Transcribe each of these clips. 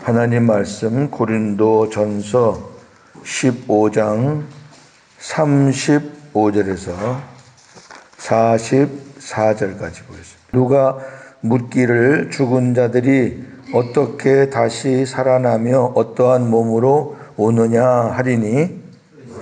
하나님 말씀 고린도전서 15장 35절에서 44절까지 보겠습니다. 누가 묻기를 죽은 자들이 어떻게 다시 살아나며 어떠한 몸으로 오느냐 하리니,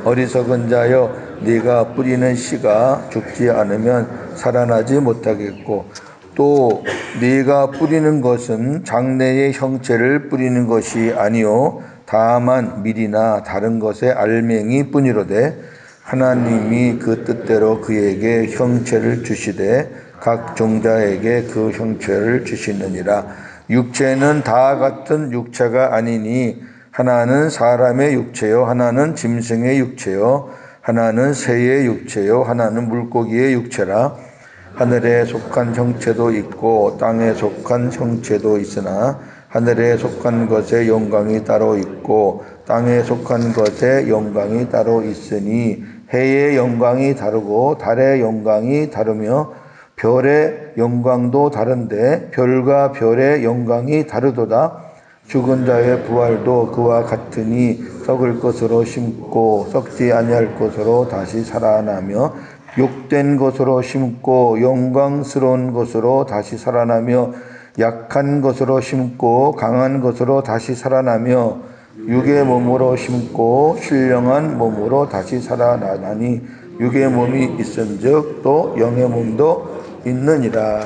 어리석은 자여, 네가 뿌리는 씨가 죽지 않으면 살아나지 못하겠고, 또 네가 뿌리는 것은 장래의 형체를 뿌리는 것이 아니요 다만 밀이나 다른 것의 알맹이 뿐이로되, 하나님이 그 뜻대로 그에게 형체를 주시되 각 종자에게 그 형체를 주시느니라. 육체는 다 같은 육체가 아니니, 하나는 사람의 육체요, 하나는 짐승의 육체요, 하나는 새의 육체요, 하나는 물고기의 육체라. 하늘에 속한 형체도 있고 땅에 속한 형체도 있으나, 하늘에 속한 것의 영광이 따로 있고 땅에 속한 것의 영광이 따로 있으니, 해의 영광이 다르고 달의 영광이 다르며 별의 영광도 다른데 별과 별의 영광이 다르도다. 죽은 자의 부활도 그와 같으니, 썩을 것으로 심고 썩지 아니할 것으로 다시 살아나며, 욕된 것으로 심고 영광스러운 것으로 다시 살아나며, 약한 것으로 심고 강한 것으로 다시 살아나며, 육의 몸으로 심고 신령한 몸으로 다시 살아나니, 육의 몸이 있은즉 또 영의 몸도 있느니라.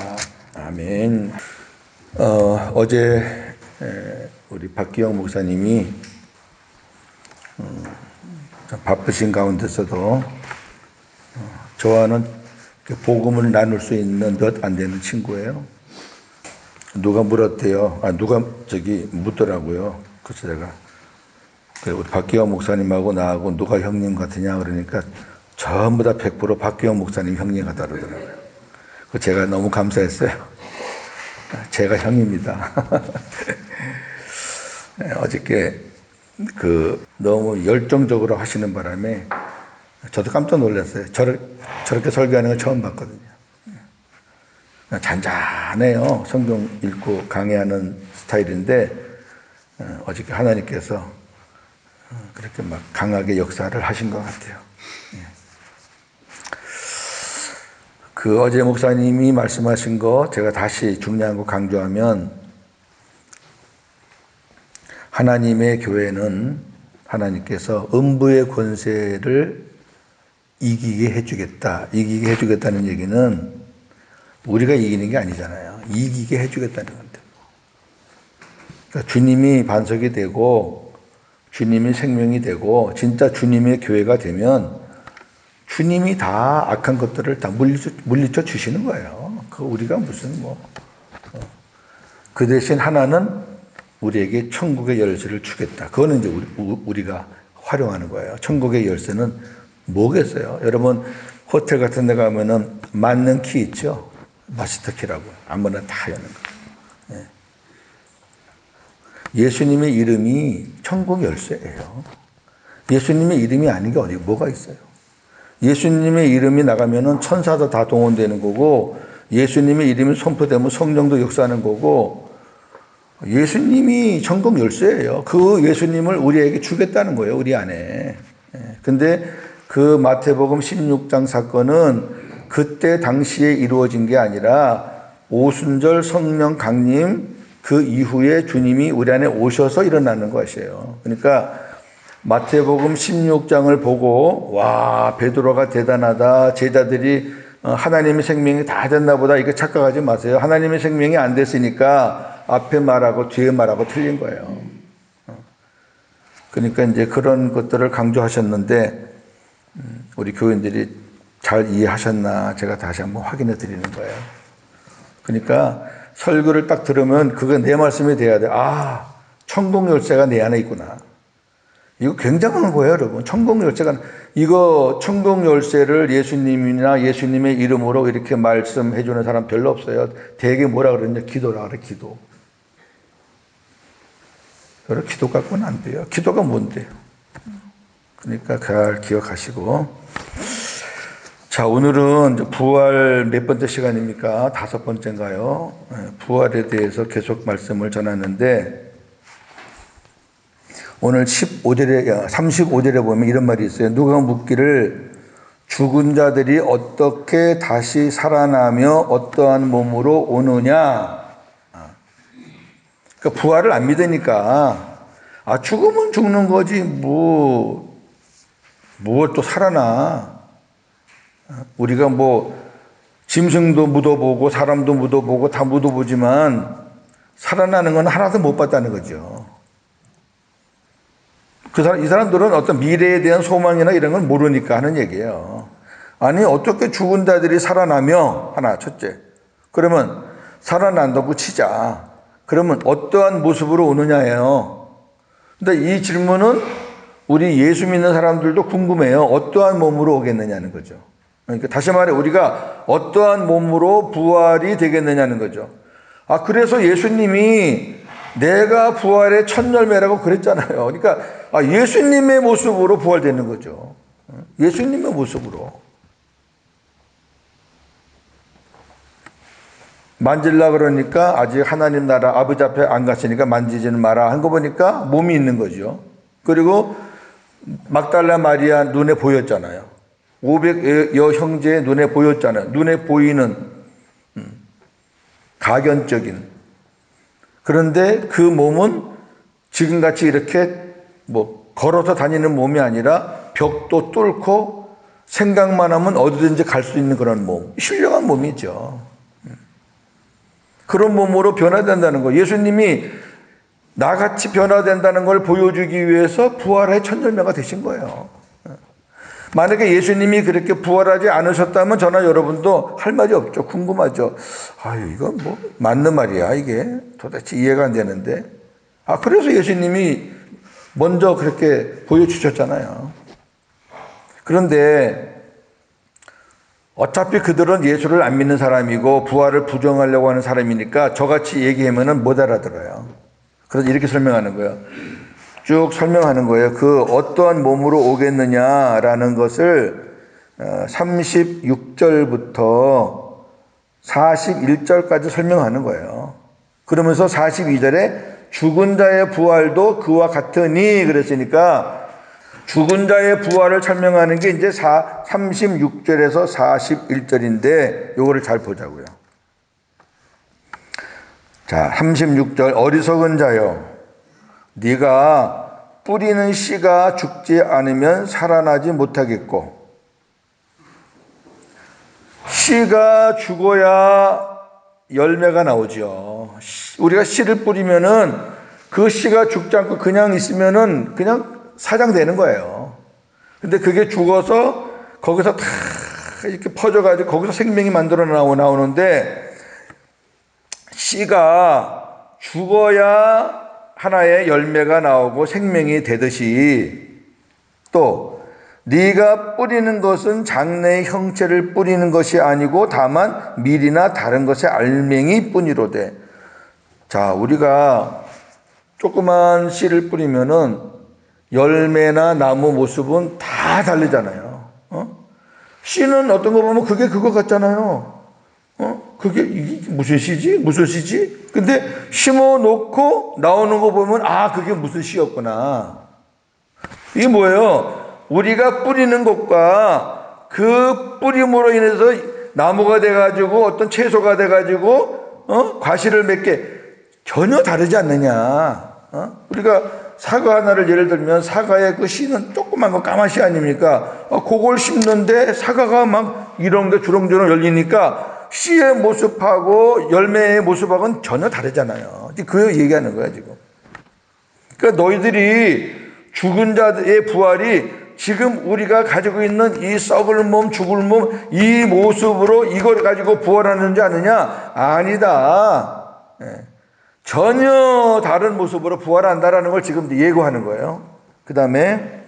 아멘. 어제 우리 박기영 목사님이 바쁘신 가운데서도 저와는 복음을 나눌 수 있는 몇 안 되는 친구예요. 누가 물었대요. 누가 묻더라고요. 그래서 제가 우리 박기영 목사님하고 나하고 누가 형님 같으냐 그러니까 전부 다 100% 박기영 목사님 형님 같다 그러더라고요. 제가 너무 감사했어요. 제가 형입니다. 어저께 너무 열정적으로 하시는 바람에 저도 깜짝 놀랐어요. 저렇게 설교하는 걸 처음 봤거든요. 잔잔해요. 성경 읽고 강의하는 스타일인데, 어저께 하나님께서 그렇게 막 강하게 역사를 하신 것 같아요. 어제 목사님이 말씀하신 거 제가 다시 중요한 거 강조하면, 하나님의 교회는 하나님께서 음부의 권세를 이기게 해주겠다. 이기게 해주겠다는 얘기는 우리가 이기는 게 아니잖아요. 이기게 해주겠다는 건데. 그러니까 주님이 반석이 되고 주님이 생명이 되고 진짜 주님의 교회가 되면 주님이 다 악한 것들을 다 물리쳐 주시는 거예요. 우리가 무슨 그 대신 하나는 우리에게 천국의 열쇠를 주겠다. 그거는 이제 우리가 활용하는 거예요. 천국의 열쇠는 뭐겠어요? 여러분 호텔 같은 데 가면은 맞는 키 있죠? 마스터 키라고. 아무나 다 여는 거. 예수님의 이름이 천국 열쇠예요. 예수님의 이름이 아닌 게 뭐가 있어요? 예수님의 이름이 나가면은 천사도 다 동원되는 거고, 예수님의 이름이 선포되면 성령도 역사하는 거고, 예수님이 천국 열쇠예요. 그 예수님을 우리에게 주겠다는 거예요, 우리 안에. 근데 그 마태복음 16장 사건은 그때 당시에 이루어진 게 아니라 오순절 성령 강림 그 이후에 주님이 우리 안에 오셔서 일어나는 것이에요. 그러니까 마태복음 16장을 보고 와, 베드로가 대단하다. 제자들이 하나님의 생명이 다 됐나 보다. 이거 착각하지 마세요. 하나님의 생명이 안 됐으니까 앞에 말하고 뒤에 말하고 틀린 거예요. 그러니까 이제 그런 것들을 강조하셨는데 우리 교인들이 잘 이해하셨나 제가 다시 한번 확인해 드리는 거예요. 그러니까 설교를 딱 들으면 그거 내 말씀이 돼야 돼. 천국 열쇠가 내 안에 있구나. 이거 굉장한 거예요, 여러분. 천국 열쇠가, 이거 천국 열쇠를 예수님이나 예수님의 이름으로 이렇게 말씀해 주는 사람 별로 없어요. 대개 뭐라 그러냐? 기도라 그래, 기도. 여러분, 기도 갖고는 안 돼요. 기도가 뭔데요? 그러니까 잘 기억하시고. 자, 오늘은 부활 몇 번째 시간입니까? 5번째인가요? 부활에 대해서 계속 말씀을 전하는데, 오늘 35절에 보면 이런 말이 있어요. 누가 묻기를 죽은 자들이 어떻게 다시 살아나며 어떠한 몸으로 오느냐. 그러니까 부활을 안 믿으니까 죽으면 죽는 거지 뭐 또 살아나. 우리가 뭐 짐승도 묻어보고 사람도 묻어보고 다 묻어보지만 살아나는 건 하나도 못 봤다는 거죠. 이 사람들은 어떤 미래에 대한 소망이나 이런 걸 모르니까 하는 얘기예요. 아니 어떻게 죽은 자들이 살아나며 하나 첫째. 그러면 살아난다고 치자. 그러면 어떠한 모습으로 오느냐예요. 근데 이 질문은 우리 예수 믿는 사람들도 궁금해요. 어떠한 몸으로 오겠느냐는 거죠. 그러니까 다시 말해 우리가 어떠한 몸으로 부활이 되겠느냐는 거죠. 그래서 예수님이 내가 부활의 첫 열매라고 그랬잖아요. 그러니까 예수님의 모습으로 부활되는 거죠. 예수님의 모습으로. 만질라 그러니까 아직 하나님 나라 아버지 앞에 안 갔으니까 만지지는 마라 한 거 보니까 몸이 있는 거죠. 그리고 막달라 마리아 눈에 보였잖아요. 500여 형제의 눈에 보였잖아요. 눈에 보이는 가견적인. 그런데 그 몸은 지금같이 이렇게 뭐 걸어서 다니는 몸이 아니라 벽도 뚫고 생각만 하면 어디든지 갈 수 있는 그런 몸. 신령한 몸이죠. 그런 몸으로 변화된다는 거. 예수님이 나같이 변화된다는 걸 보여주기 위해서 부활의 첫 열매가 되신 거예요. 만약에 예수님이 그렇게 부활하지 않으셨다면 저나 여러분도 할 말이 없죠. 궁금하죠. 이건 뭐 맞는 말이야. 이게 도대체 이해가 안 되는데. 그래서 예수님이 먼저 그렇게 보여주셨잖아요. 그런데 어차피 그들은 예수를 안 믿는 사람이고 부활을 부정하려고 하는 사람이니까 저같이 얘기하면 못 알아들어요. 그래서 이렇게 설명하는 거예요. 쭉 설명하는 거예요. 그 어떠한 몸으로 오겠느냐라는 것을 36절부터 41절까지 설명하는 거예요. 그러면서 42절에 죽은 자의 부활도 그와 같으니 그랬으니까 죽은 자의 부활을 설명하는 게 이제 36절에서 41절인데 요거를 잘 보자고요. 자, 36절 어리석은 자여 네가 뿌리는 씨가 죽지 않으면 살아나지 못하겠고 씨가 죽어야 열매가 나오죠. 우리가 씨를 뿌리면은 그 씨가 죽지 않고 그냥 있으면은 그냥 사장되는 거예요. 근데 그게 죽어서 거기서 다 이렇게 퍼져가지고 거기서 생명이 만들어 나오는데 씨가 죽어야 하나의 열매가 나오고 생명이 되듯이 또 네가 뿌리는 것은 장래의 형체를 뿌리는 것이 아니고 다만 밀이나 다른 것의 알맹이 뿐이로되. 자, 우리가 조그만 씨를 뿌리면은 열매나 나무 모습은 다 다르잖아요. 씨는 어떤 거 보면 그게 그거 같잖아요. 그게 이게 무슨 씨지? 무슨 씨지? 근데 심어 놓고 나오는 거 보면 그게 무슨 씨였구나. 이게 뭐예요? 우리가 뿌리는 것과 그 뿌림으로 인해서 나무가 돼가지고 어떤 채소가 돼가지고 과실을 맺게 전혀 다르지 않느냐. 우리가 사과 하나를 예를 들면 사과의 그 씨는 조그만 거 까마씨 아닙니까? 그걸 심는데 사과가 막 이런 게 주렁주렁 열리니까 씨의 모습하고 열매의 모습하고는 전혀 다르잖아요. 그 얘기하는 거야 지금. 그러니까 너희들이 죽은 자의 부활이 지금 우리가 가지고 있는 이 썩을 몸, 죽을 몸, 이 모습으로 이걸 가지고 부활하는지 아느냐? 아니다. 전혀 다른 모습으로 부활한다라는 걸 지금 예고하는 거예요. 그 다음에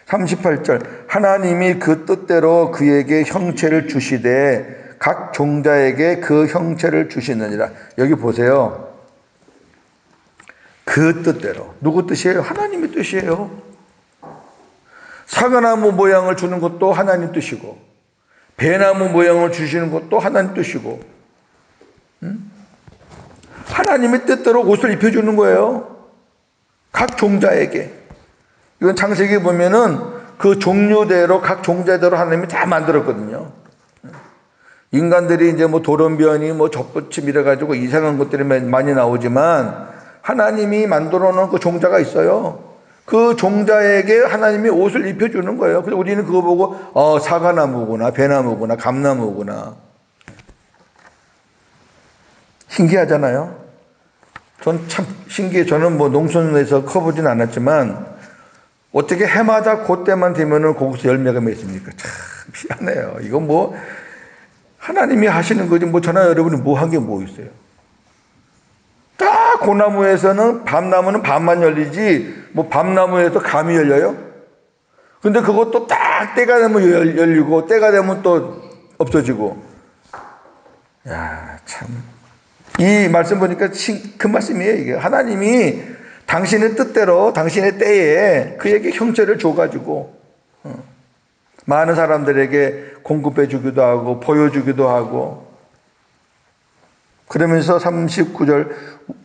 38절 하나님이 그 뜻대로 그에게 형체를 주시되 각 종자에게 그 형체를 주시느니라. 여기 보세요. 그 뜻대로. 누구 뜻이에요? 하나님의 뜻이에요. 사과나무 모양을 주는 것도 하나님 뜻이고 배나무 모양을 주시는 것도 하나님 뜻이고 하나님의 뜻대로 옷을 입혀주는 거예요. 각 종자에게. 이건 창세기 보면은 그 종류대로 각 종자대로 하나님이 다 만들었거든요. 인간들이 이제 뭐 돌연변이 뭐 젖붙임 이래가지고 이상한 것들이 많이 나오지만 하나님이 만들어 놓은 그 종자가 있어요. 그 종자에게 하나님이 옷을 입혀주는 거예요. 그래서 우리는 그거 보고 사과나무구나, 배나무구나, 감나무구나. 신기하잖아요. 전 참 신기해. 저는 뭐 농촌에서 커보진 않았지만 어떻게 해마다 그때만 되면은 거기서 열매가 맺습니까? 참 희한해요. 이건 뭐 하나님이 하시는 거지 뭐 저나 여러분이 뭐 한 게 뭐 있어요. 딱 그 나무에서는 밤나무는 밤만 열리지 뭐 밤나무에도 감이 열려요? 근데 그것도 딱 때가 되면 열리고 때가 되면 또 없어지고. 야, 참. 이 말씀 보니까 큰 말씀이에요. 이게 하나님이 당신의 뜻대로 당신의 때에 그에게 형체를 줘가지고 많은 사람들에게 공급해 주기도 하고 보여주기도 하고. 그러면서 39절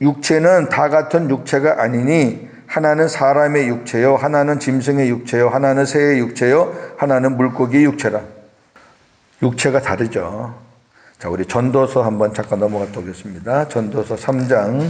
육체는 다 같은 육체가 아니니 하나는 사람의 육체요 하나는 짐승의 육체요 하나는 새의 육체요 하나는 물고기의 육체라. 육체가 다르죠. 자, 우리 전도서 한번 잠깐 넘어가 보겠습니다. 전도서 3장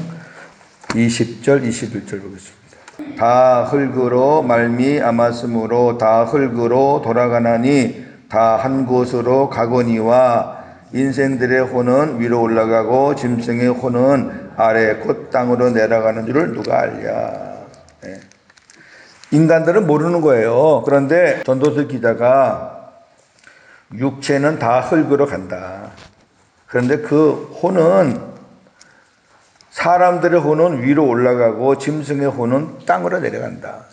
20절 21절 보겠습니다. 다 흙으로 말미암았으므로 다 흙으로 돌아가나니 다 한 곳으로 가거니와 인생들의 혼은 위로 올라가고 짐승의 혼은 아래 곧 땅으로 내려가는 줄을 누가 알랴. 네. 인간들은 모르는 거예요. 그런데 전도서 기자가 육체는 다 흙으로 간다. 그런데 그 혼은 사람들의 혼은 위로 올라가고 짐승의 혼은 땅으로 내려간다.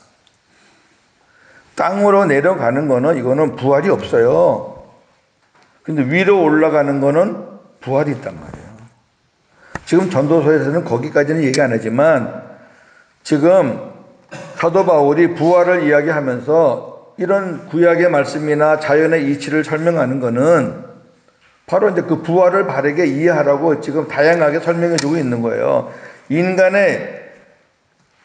땅으로 내려가는 거는 이거는 부활이 없어요. 근데 위로 올라가는 거는 부활이 있단 말이에요. 지금 전도서에서는 거기까지는 얘기 안 하지만 지금 사도 바울이 부활을 이야기하면서 이런 구약의 말씀이나 자연의 이치를 설명하는 거는 바로 이제 그 부활을 바르게 이해하라고 지금 다양하게 설명해 주고 있는 거예요. 인간의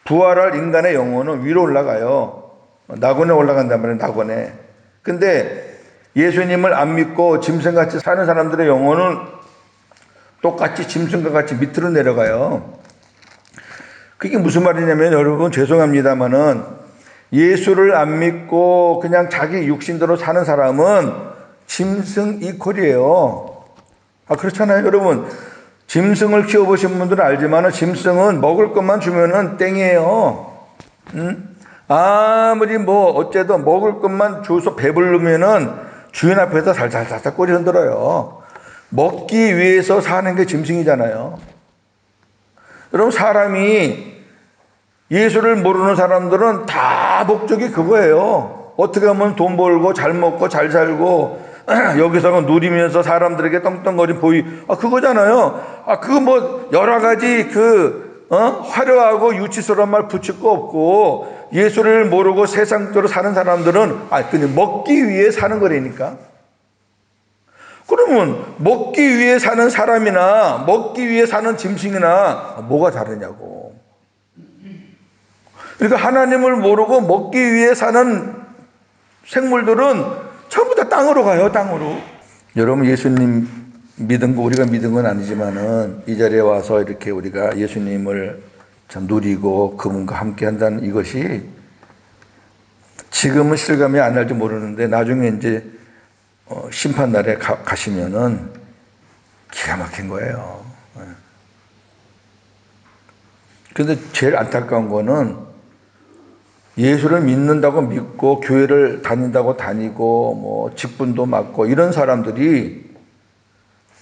부활할 인간의 영혼은 위로 올라가요. 낙원에 올라간단 말이에요. 낙원에. 근데 예수님을 안 믿고 짐승같이 사는 사람들의 영혼은 똑같이 짐승과 같이 밑으로 내려가요. 그게 무슨 말이냐면 여러분 죄송합니다마는 예수를 안 믿고 그냥 자기 육신대로 사는 사람은 짐승 이퀄이에요. 그렇잖아요. 여러분 짐승을 키워보신 분들은 알지만 짐승은 먹을 것만 주면은 땡이에요. 아무리 뭐 어째도 먹을 것만 줘서 배부르면은 주인 앞에서 살살살살 꼬리 흔들어요. 먹기 위해서 사는 게 짐승이잖아요. 여러분 사람이 예수를 모르는 사람들은 다 목적이 그거예요. 어떻게 하면 돈 벌고 잘 먹고 잘 살고 여기서는 누리면서 사람들에게 떵떵거리 그거잖아요. 그거 뭐 여러 가지 화려하고 유치스러운 말 붙일 거 없고 예수를 모르고 세상적으로 사는 사람들은 그냥 먹기 위해 사는 거라니까. 그러면 먹기 위해 사는 사람이나 먹기 위해 사는 짐승이나 뭐가 다르냐고. 그러니까 하나님을 모르고 먹기 위해 사는 생물들은 전부 다 땅으로 가요. 땅으로. 여러분 예수님 믿은 거 우리가 믿은 건 아니지만은 이 자리에 와서 이렇게 우리가 예수님을 참 누리고 그분과 함께 한다는 이것이 지금은 실감이 안 날지 모르는데 나중에 이제 심판날에 가시면은 기가 막힌 거예요. 근데 제일 안타까운 거는 예수를 믿는다고 믿고 교회를 다닌다고 다니고 뭐 직분도 맡고 이런 사람들이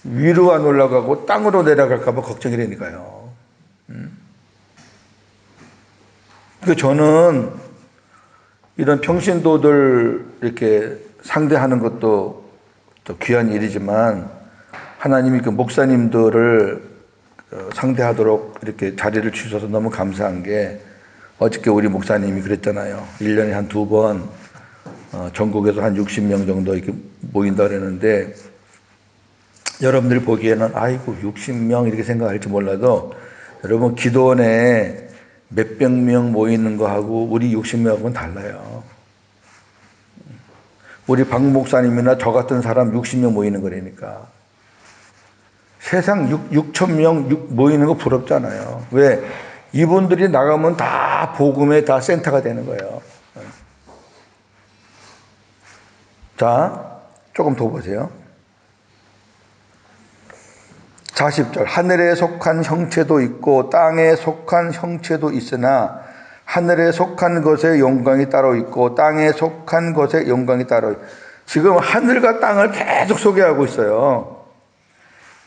위로 안 올라가고 땅으로 내려갈까 봐 걱정이 되니까요. 그 저는 이런 평신도들 이렇게 상대하는 것도 또 귀한 일이지만 하나님이 그 목사님들을 상대하도록 이렇게 자리를 주셔서 너무 감사한 게 어저께 우리 목사님이 그랬잖아요. 1년에 한 2번 전국에서 한 60명 정도 이렇게 모인다 그랬는데 여러분들이 보기에는 아이고 60명 이렇게 생각할지 몰라도 여러분 기도원에 몇백 명 모이는 거하고 우리 60명하고는 달라요. 우리 박 목사님이나 저 같은 사람 60명 모이는 거라니까. 세상 6천 명 모이는 거 부럽잖아요. 왜? 이분들이 나가면 다 복음의 다 센터가 되는 거예요. 자, 조금 더 보세요. 40절. 하늘에 속한 형체도 있고 땅에 속한 형체도 있으나 하늘에 속한 것의 영광이 따로 있고 땅에 속한 것의 영광이 따로 있고. 지금 하늘과 땅을 계속 소개하고 있어요.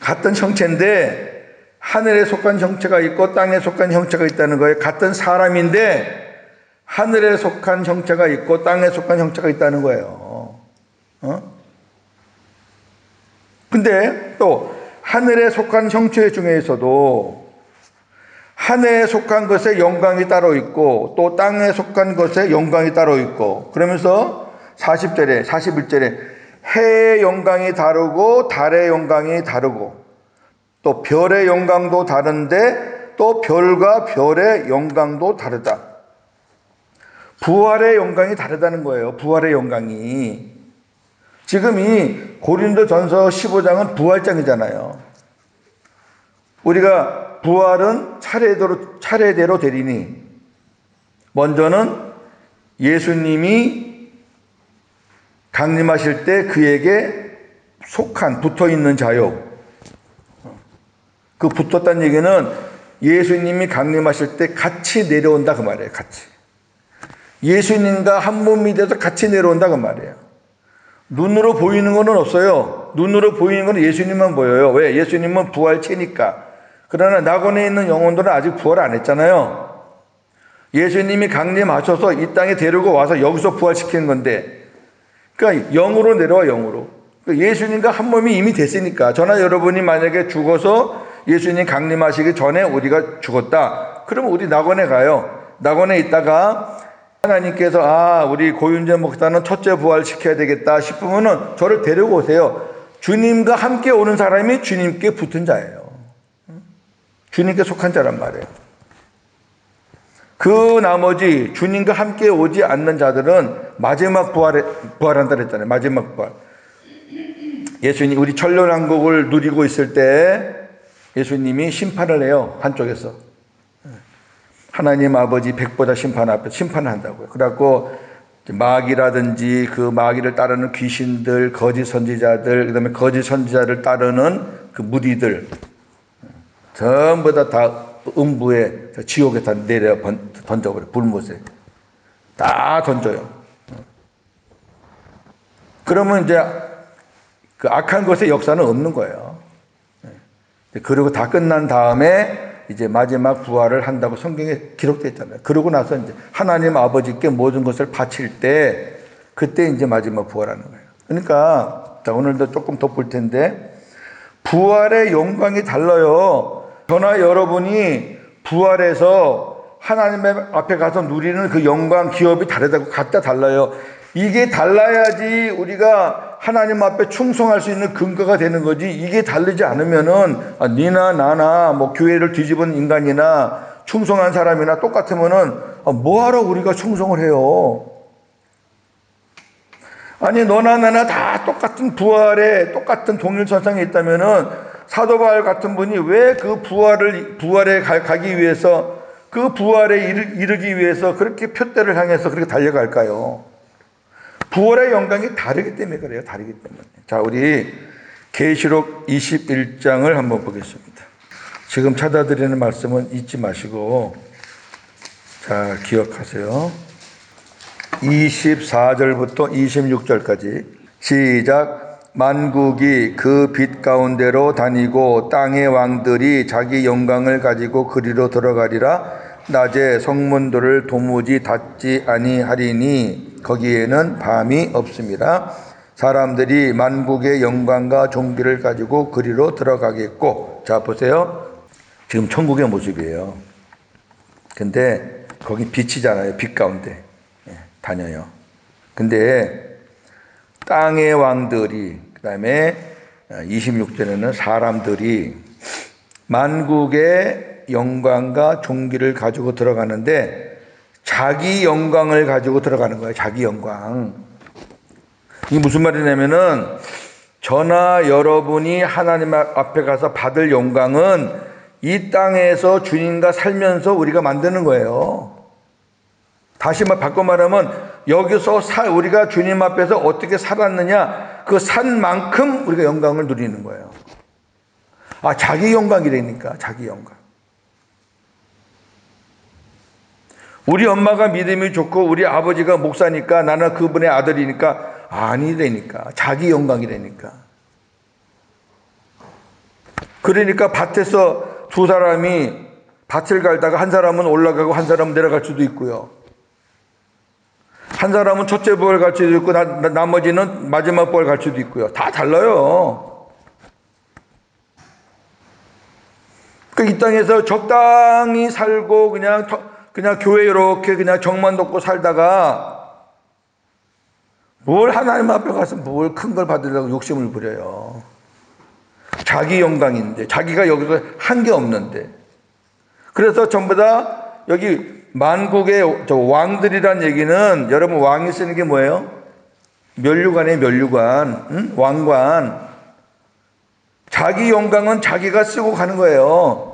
같은 형체인데 하늘에 속한 형체가 있고 땅에 속한 형체가 있다는 거예요. 같은 사람인데 하늘에 속한 형체가 있고 땅에 속한 형체가 있다는 거예요. 근데 또 하늘에 속한 형체 중에서도 하늘에 속한 것에 영광이 따로 있고 또 땅에 속한 것에 영광이 따로 있고 그러면서 40절에 41절에 해의 영광이 다르고 달의 영광이 다르고 또 별의 영광도 다른데 또 별과 별의 영광도 다르다. 부활의 영광이 다르다는 거예요. 부활의 영광이. 지금 이 고린도전서 15장은 부활장이잖아요. 우리가 부활은 차례대로 되리니 먼저는 예수님이 강림하실 때 그에게 속한 붙어있는 자요. 그 붙었다는 얘기는 예수님이 강림하실 때 같이 내려온다 그 말이에요. 같이. 예수님과 한 몸이 돼서 같이 내려온다 그 말이에요. 눈으로 보이는 건 없어요. 눈으로 보이는 건 예수님만 보여요. 왜? 예수님은 부활체니까. 그러나 낙원에 있는 영혼들은 아직 부활 안 했잖아요. 예수님이 강림하셔서 이 땅에 데리고 와서 여기서 부활시키는 건데 그러니까 영으로 내려와 영으로. 그러니까 예수님과 한 몸이 이미 됐으니까 저나 여러분이 만약에 죽어서 예수님 강림하시기 전에 우리가 죽었다. 그러면 우리 낙원에 가요. 낙원에 있다가 하나님께서 우리 고윤재 목사는 첫째 부활시켜야 되겠다 싶으면은 저를 데리고 오세요. 주님과 함께 오는 사람이 주님께 붙은 자예요. 주님께 속한 자란 말이에요. 그 나머지 주님과 함께 오지 않는 자들은 마지막 부활한다 그랬잖아요. 마지막 부활. 예수님 우리 천년왕국을 누리고 있을 때 예수님이 심판을 해요. 한쪽에서. 하나님 아버지 백보자 심판 앞에 심판을 한다고요. 그래갖고 마귀라든지 그 마귀를 따르는 귀신들, 거짓 선지자들, 그다음에 거짓 선지자를 따르는 그 무리들 전부 다 음부에 지옥에 다 내려 던져버려. 불못에 다 던져요. 그러면 이제 그 악한 것의 역사는 없는 거예요. 그리고 다 끝난 다음에 이제 마지막 부활을 한다고 성경에 기록되어 있잖아요. 그러고 나서 이제 하나님 아버지께 모든 것을 바칠 때 그때 이제 마지막 부활하는 거예요. 그러니까 자, 오늘도 조금 더 볼 텐데 부활의 영광이 달라요. 저나 여러분이 부활해서 하나님 앞에 가서 누리는 그 영광 기업이 다르다고 각자 달라요. 이게 달라야지 우리가 하나님 앞에 충성할 수 있는 근거가 되는 거지. 이게 다르지 않으면은 니나 나나 뭐 교회를 뒤집은 인간이나 충성한 사람이나 똑같으면은 뭐하러 우리가 충성을 해요? 아니 너나 나나 다 똑같은 부활에 똑같은 동일선상에 있다면은 사도 바울 같은 분이 왜 그 부활에 가기 위해서 그 부활에 이르기 위해서 그렇게 표대를 향해서 그렇게 달려갈까요? 부활의 영광이 다르기 때문에 그래요. 다르기 때문에. 자, 우리 계시록 21장을 한번 보겠습니다. 지금 찾아드리는 말씀은 잊지 마시고 자, 기억하세요. 24절부터 26절까지 시작. 만국이 그 빛 가운데로 다니고 땅의 왕들이 자기 영광을 가지고 그리로 들어가리라. 낮에 성문들을 도무지 닫지 아니하리니 거기에는 밤이 없습니다. 사람들이 만국의 영광과 존귀를 가지고 그리로 들어가겠고. 자, 보세요. 지금 천국의 모습이에요. 근데 거기 빛이잖아요. 빛 가운데 다녀요. 근데 땅의 왕들이, 그 다음에 26절에는 사람들이 만국의 영광과 존귀를 가지고 들어가는데 자기 영광을 가지고 들어가는 거예요. 자기 영광. 이게 무슨 말이냐면은 저나 여러분이 하나님 앞에 가서 받을 영광은 이 땅에서 주님과 살면서 우리가 만드는 거예요. 다시 바꿔 말하면 여기서 우리가 주님 앞에서 어떻게 살았느냐, 그 산 만큼 우리가 영광을 누리는 거예요. 자기 영광이라니까, 자기 영광. 우리 엄마가 믿음이 좋고 우리 아버지가 목사니까 나는 그분의 아들이니까 아니라니까. 자기 영광이라니까. 그러니까 밭에서 두 사람이 밭을 갈다가 한 사람은 올라가고 한 사람은 내려갈 수도 있고요. 한 사람은 첫째 부활 갈 수도 있고 나머지는 마지막 부활 갈 수도 있고요. 다 달라요. 이 땅에서 적당히 살고 그냥 교회 이렇게 그냥 정만 덮고 살다가 뭘 하나님 앞에 가서 뭘 큰 걸 받으려고 욕심을 부려요. 자기 영광인데, 자기가 여기서 한 게 없는데. 그래서 전부 다 여기 만국의 왕들이란 얘기는 여러분 왕이 쓰는 게 뭐예요? 면류관이에요, 면류관. 응? 왕관. 자기 영광은 자기가 쓰고 가는 거예요.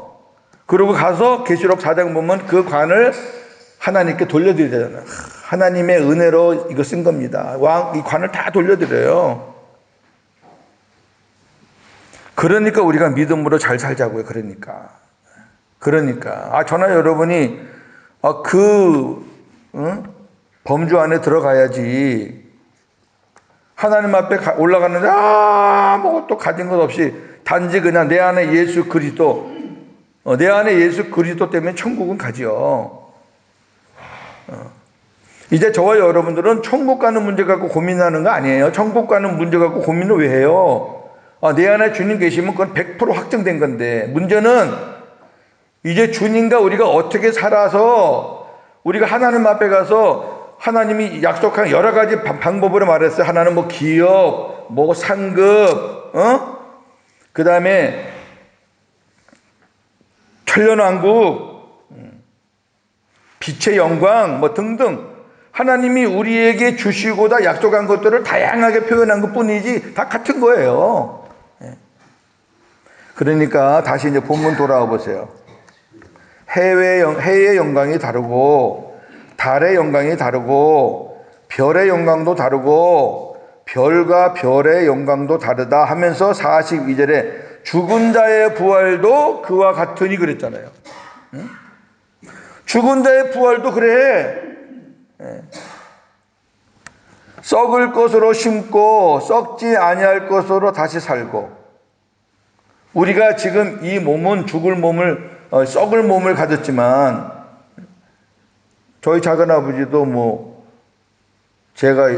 그리고 가서 계시록 4장 보면 그 관을 하나님께 돌려드려야 되잖아요. 하나님의 은혜로 이거 쓴 겁니다. 이 관을 다 돌려드려요. 그러니까 우리가 믿음으로 잘 살자고요. 그러니까 저나 여러분이 범주 안에 들어가야지. 하나님 앞에 올라갔는데 아무것도 가진 것 없이 단지 그냥 내 안에 예수 그리스도 때문에 천국은 가지요. 이제 저와 여러분들은 천국 가는 문제 갖고 고민하는 거 아니에요. 천국 가는 문제 갖고 고민을 왜 해요? 내 안에 주님 계시면 그건 100% 확정된 건데, 문제는 이제 주님과 우리가 어떻게 살아서 우리가 하나님 앞에 가서 하나님이 약속한 여러 가지 방법으로 말했어요. 하나는 뭐 기업, 뭐 상급, 그 다음에 천년왕국, 빛의 영광, 뭐 등등. 하나님이 우리에게 주시고다 약속한 것들을 다양하게 표현한 것 뿐이지 다 같은 거예요. 그러니까 다시 이제 본문 돌아와 보세요. 해의 영광이 다르고, 달의 영광이 다르고, 별의 영광도 다르고, 별과 별의 영광도 다르다 하면서 42절에 죽은 자의 부활도 그와 같으니 그랬잖아요. 죽은 자의 부활도 그래. 썩을 것으로 심고 썩지 아니할 것으로 다시 살고. 우리가 지금 이 몸은 썩을 몸을 가졌지만, 저희 작은아버지도 제가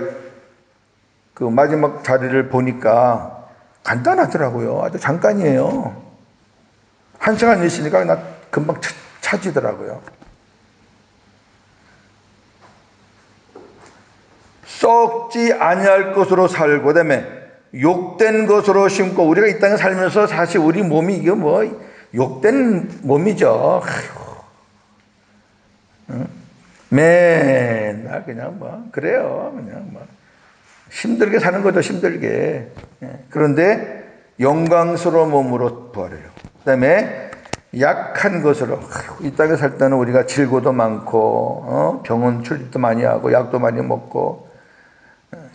그 마지막 자리를 보니까 간단하더라고요. 아주 잠깐이에요. 1시간 있으니까 나 금방 차지더라고요. 썩지 아니할 것으로 살고, 그다음에 욕된 것으로 심고. 우리가 이 땅에 살면서 사실 우리 몸이 이게 욕된 몸이죠. 맨날 그냥 그래요. 그냥 힘들게 사는 거죠, 힘들게. 그런데 영광스러운 몸으로 부활해요. 그 다음에 약한 것으로, 이 땅에 살 때는 우리가 질고도 많고, 병원 출입도 많이 하고, 약도 많이 먹고,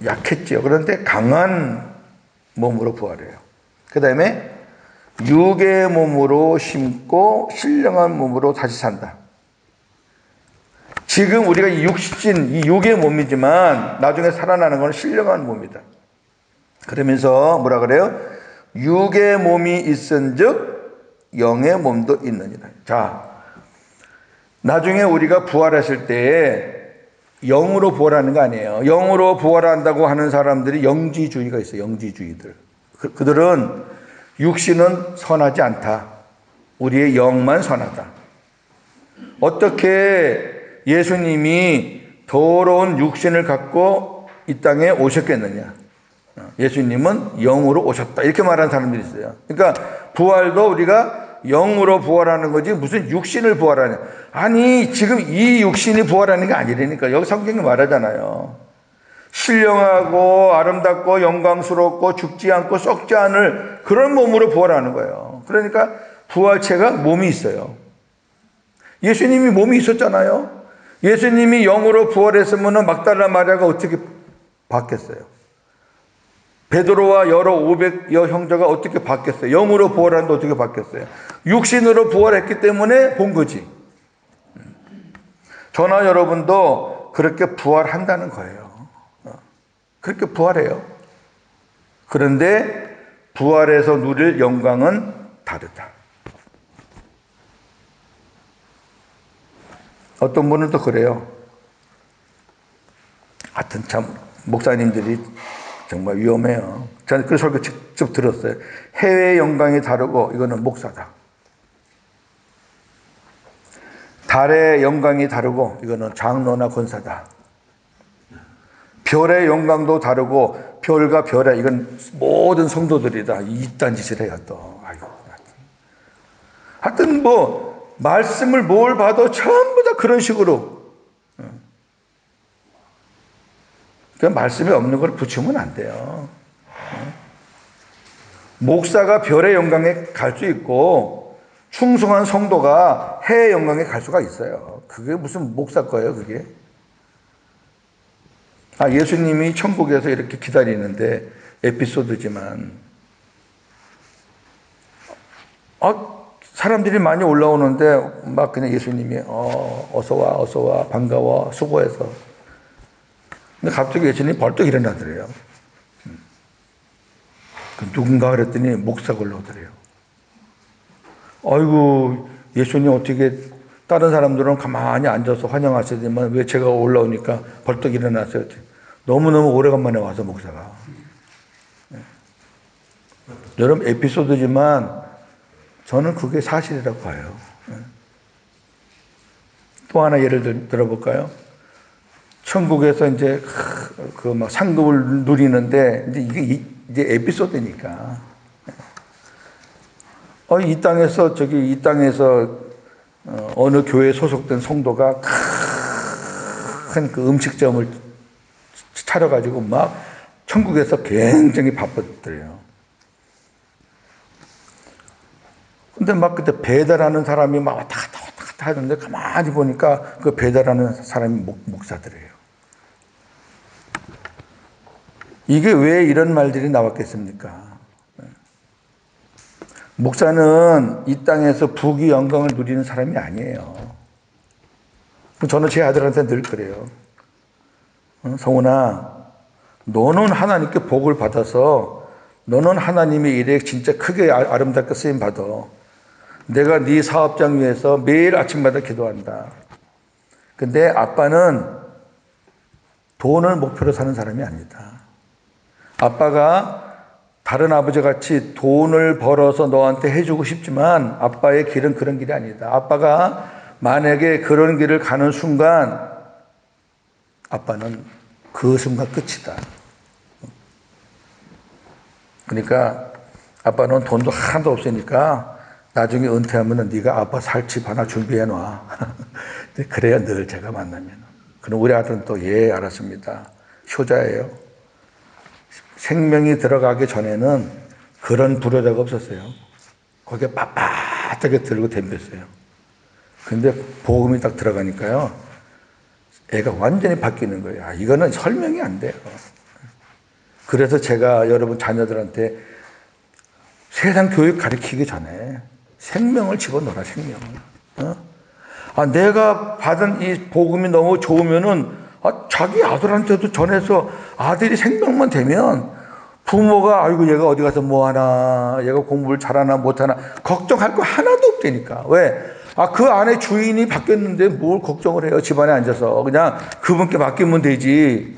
약했죠. 그런데 강한 몸으로 부활해요. 그 다음에 육의 몸으로 심고 신령한 몸으로 다시 산다. 지금 우리가 이 육의 몸이지만 나중에 살아나는 건 신령한 몸이다. 그러면서 뭐라 그래요? 육의 몸이 있은즉 영의 몸도 있느니라. 자, 나중에 우리가 부활하실 때 영으로 부활하는 거 아니에요. 영으로 부활한다고 하는 사람들이 영지주의가 있어요. 영지주의들. 그들은 육신은 선하지 않다. 우리의 영만 선하다. 어떻게 예수님이 더러운 육신을 갖고 이 땅에 오셨겠느냐. 예수님은 영으로 오셨다. 이렇게 말하는 사람들이 있어요. 그러니까 부활도 우리가 영으로 부활하는 거지 무슨 육신을 부활하냐. 아니 지금 이 육신이 부활하는 게 아니라니까. 여기 성경이 말하잖아요. 신령하고 아름답고 영광스럽고 죽지 않고 썩지 않을 그런 몸으로 부활하는 거예요. 그러니까 부활체가 몸이 있어요. 예수님이 몸이 있었잖아요. 예수님이 영으로 부활했으면 막달라 마리아가 어떻게 받겠어요? 베드로와 여러 500여 형제가 어떻게 받겠어요? 영으로 부활하는데 어떻게 받겠어요? 육신으로 부활했기 때문에 본 거지. 저나 여러분도 그렇게 부활한다는 거예요. 그렇게 부활해요. 그런데 부활해서 누릴 영광은 다르다. 어떤 분은 또 그래요. 하여튼 참 목사님들이 정말 위험해요. 저는 그 설교 직접 들었어요. 해외 영광이 다르고 이거는 목사다. 달의 영광이 다르고 이거는 장로나 권사다. 별의 영광도 다르고 별과 별의 이건 모든 성도들이다. 이딴 짓을 해요 또. 아이고. 하여튼 뭐 말씀을 뭘 봐도 전부 다 그런 식으로. 그 말씀에 없는 걸 붙이면 안 돼요. 목사가 별의 영광에 갈 수 있고 충성한 성도가 해의 영광에 갈 수가 있어요. 그게 무슨 목사 거예요, 그게? 예수님이 천국에서 이렇게 기다리는데 에피소드지만 사람들이 많이 올라오는데 막 그냥 예수님이 어서 와 반가워 수고해서. 근데 갑자기 예수님이 벌떡 일어나더래요. 누군가 그랬더니 목사가 올라오더래요. 아이고 예수님 어떻게 다른 사람들은 가만히 앉아서 환영하시지만 왜 제가 올라오니까 벌떡 일어났어요. 너무너무 오래간만에 와서 목사가. 여러분 에피소드지만 저는 그게 사실이라고 봐요. 또 하나 예를 들어볼까요? 천국에서 이제 그 막 상급을 누리는데 이게 이제 에피소드니까. 이 땅에서 어느 교회에 소속된 성도가 큰 그 음식점을 차려가지고 막 천국에서 굉장히 바빴더래요. 근데 막 그때 배달하는 사람이 막 왔다 갔다 하는데 가만히 보니까 그 배달하는 사람이 목사들이에요. 이게 왜 이런 말들이 나왔겠습니까? 목사는 이 땅에서 부귀 영광을 누리는 사람이 아니에요. 저는 제 아들한테 늘 그래요. 성훈아, 너는 하나님께 복을 받아서 너는 하나님의 일에 진짜 크게 아름답게 쓰임 받아. 내가 네 사업장 위해서 매일 아침마다 기도한다. 근데 아빠는 돈을 목표로 사는 사람이 아니다. 아빠가 다른 아버지 같이 돈을 벌어서 너한테 해주고 싶지만 아빠의 길은 그런 길이 아니다. 아빠가 만약에 그런 길을 가는 순간 아빠는 그 순간 끝이다. 그러니까 아빠는 돈도 하나도 없으니까 나중에 은퇴하면 네가 아빠 살 집 하나 준비해 놔. 그래야 늘 제가 만나면. 그럼 우리 아들은 또 예 알았습니다. 효자예요. 생명이 들어가기 전에는 그런 불효자가 없었어요. 거기에 빳빳하게 들고 덤볐어요. 근데 복음이 딱 들어가니까요. 애가 완전히 바뀌는 거예요. 이거는 설명이 안 돼요. 그래서 제가 여러분 자녀들한테 세상 교육 가르치기 전에 생명을 집어넣어라, 생명을. 내가 받은 이 복음이 너무 좋으면은 자기 아들한테도 전해서 아들이 생명만 되면 부모가 아이고 얘가 어디 가서 뭐 하나, 얘가 공부를 잘하나 못하나 걱정할 거 하나도 없다니까. 왜? 그 안에 주인이 바뀌었는데 뭘 걱정을 해요? 집안에 앉아서 그냥 그분께 맡기면 되지.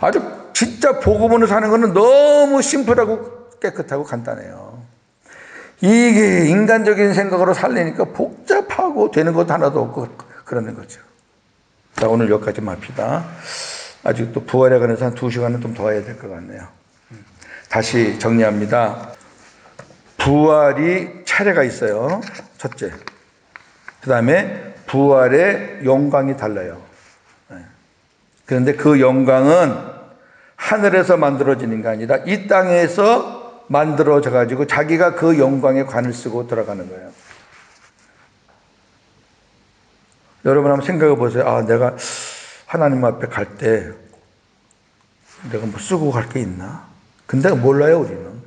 아주 진짜 복음으로 사는 거는 너무 심플하고 깨끗하고 간단해요. 이게 인간적인 생각으로 살려니까 복잡하고 되는 것도 하나도 없고 그러는 거죠. 자, 오늘 여기까지만 합시다. 아직 또 부활에 관해서 한 2시간은 좀 더 해야 될 것 같네요. 다시 정리합니다. 부활이 차례가 있어요. 첫째. 그 다음에 부활의 영광이 달라요. 그런데 그 영광은 하늘에서 만들어지는 게 아니라 이 땅에서 만들어져 가지고 자기가 그 영광에 관을 쓰고 들어가는 거예요. 여러분 한번 생각해 보세요. 아, 내가 하나님 앞에 갈 때 내가 뭐 쓰고 갈 게 있나? 근데 몰라요, 우리는.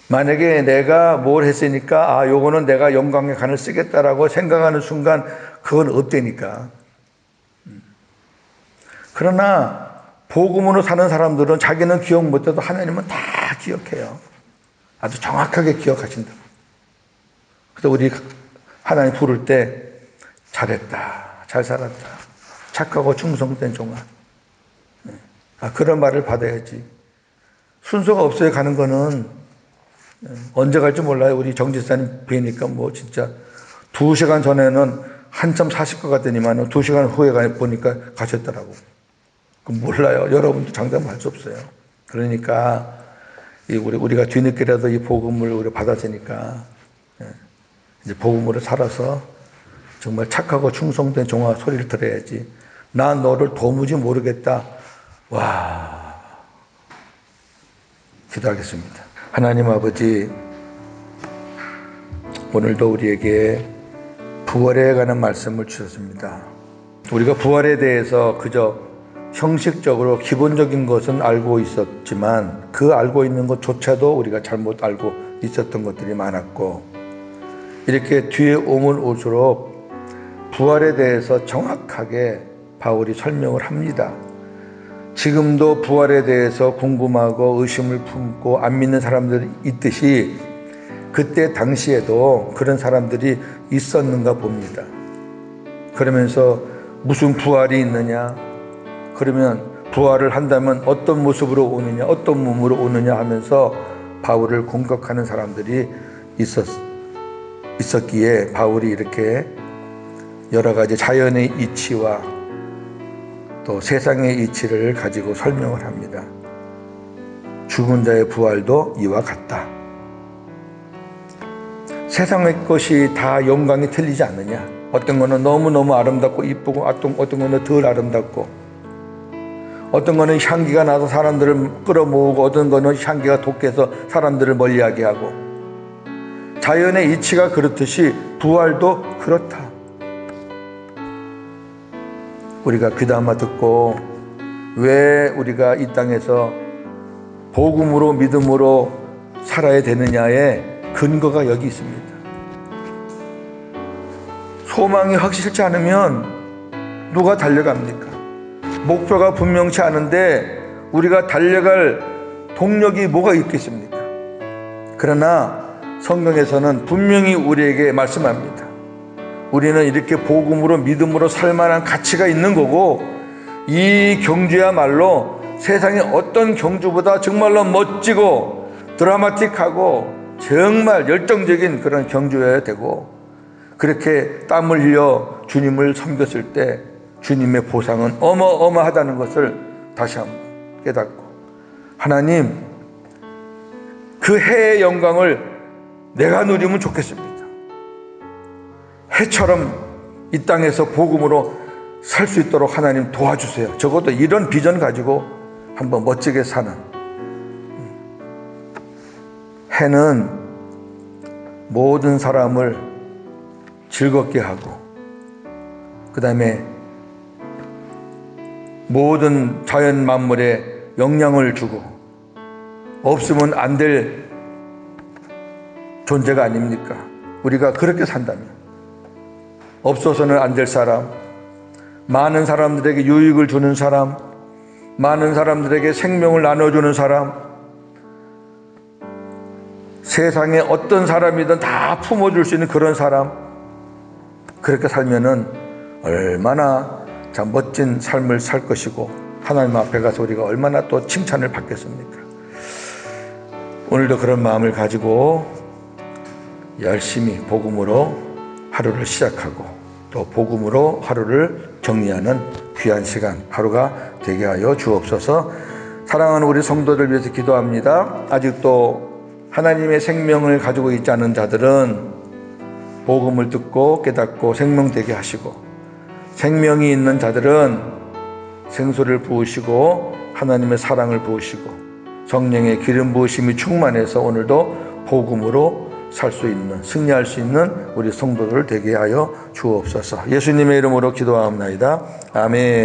만약에 내가 뭘 했으니까 아, 요거는 내가 영광에 관을 쓰겠다라고 생각하는 순간 그건 없다니까. 그러나 복음으로 사는 사람들은 자기는 기억 못해도 하나님은 다 기억해요. 아주 정확하게 기억하신다. 그래서 우리 하나님 부를 때 잘했다, 잘 살았다, 착하고 충성된 종아. 그런 말을 받아야지. 순서가 없어요 가는 거는 언제 갈지 몰라요. 우리 정지사님 뵈니까 뭐 진짜 2시간 전에는 한참 사실 것 같더니만 2시간 후에 보니까 가셨더라고. 몰라요. 여러분도 장담할 수 없어요. 그러니까 우리가 뒤늦게라도 이 복음을 우리 받았으니까 이제 복음으로 살아서 정말 착하고 충성된 종아 소리를 들어야지. 나 너를 도무지 모르겠다. 와, 기도하겠습니다. 하나님 아버지, 오늘도 우리에게 부활에 관한 말씀을 주셨습니다. 우리가 부활에 대해서 그저 형식적으로 기본적인 것은 알고 있었지만 그 알고 있는 것조차도 우리가 잘못 알고 있었던 것들이 많았고, 이렇게 뒤에 오면 올수록 부활에 대해서 정확하게 바울이 설명을 합니다. 지금도 부활에 대해서 궁금하고 의심을 품고 안 믿는 사람들이 있듯이 그때 당시에도 그런 사람들이 있었는가 봅니다. 그러면서 무슨 부활이 있느냐, 그러면 부활을 한다면 어떤 모습으로 오느냐, 어떤 몸으로 오느냐 하면서 바울을 공격하는 사람들이 있었기에 바울이 이렇게 여러 가지 자연의 이치와 또 세상의 이치를 가지고 설명을 합니다. 죽은 자의 부활도 이와 같다. 세상의 것이 다 영광이 틀리지 않느냐. 어떤 거는 너무너무 아름답고 이쁘고 어떤 거는 덜 아름답고, 어떤 거는 향기가 나서 사람들을 끌어모으고 어떤 거는 향기가 독해서 사람들을 멀리하게 하고, 자연의 이치가 그렇듯이 부활도 그렇다. 우리가 귀담아 듣고 왜 우리가 이 땅에서 복음으로 믿음으로 살아야 되느냐의 근거가 여기 있습니다. 소망이 확실치 않으면 누가 달려갑니까? 목표가 분명치 않은데 우리가 달려갈 동력이 뭐가 있겠습니까? 그러나 성경에서는 분명히 우리에게 말씀합니다. 우리는 이렇게 복음으로 믿음으로 살 만한 가치가 있는 거고, 이 경주야말로 세상의 어떤 경주보다 정말로 멋지고 드라마틱하고 정말 열정적인 그런 경주여야 되고, 그렇게 땀을 흘려 주님을 섬겼을 때 주님의 보상은 어마어마하다는 것을 다시 한번 깨닫고, 하나님, 그 해의 영광을 내가 누리면 좋겠습니다. 해처럼 이 땅에서 복음으로 살 수 있도록 하나님 도와주세요. 적어도 이런 비전 가지고 한번 멋지게 사는. 해는 모든 사람을 즐겁게 하고, 그 다음에 모든 자연 만물에 영향을 주고 없으면 안 될 존재가 아닙니까? 우리가 그렇게 산다면 없어서는 안 될 사람, 많은 사람들에게 유익을 주는 사람, 많은 사람들에게 생명을 나눠주는 사람, 세상에 어떤 사람이든 다 품어줄 수 있는 그런 사람, 그렇게 살면은 얼마나 참 멋진 삶을 살 것이고 하나님 앞에 가서 우리가 얼마나 또 칭찬을 받겠습니까? 오늘도 그런 마음을 가지고 열심히 복음으로 하루를 시작하고 또 복음으로 하루를 정리하는 귀한 시간, 하루가 되게 하여 주옵소서. 사랑하는 우리 성도들 위해서 기도합니다. 아직도 하나님의 생명을 가지고 있지 않은 자들은 복음을 듣고 깨닫고 생명되게 하시고, 생명이 있는 자들은 생수를 부으시고 하나님의 사랑을 부으시고 성령의 기름 부으심이 충만해서 오늘도 복음으로 살 수 있는, 승리할 수 있는 우리 성도들 되게 하여 주옵소서. 예수님의 이름으로 기도하옵나이다. 아멘.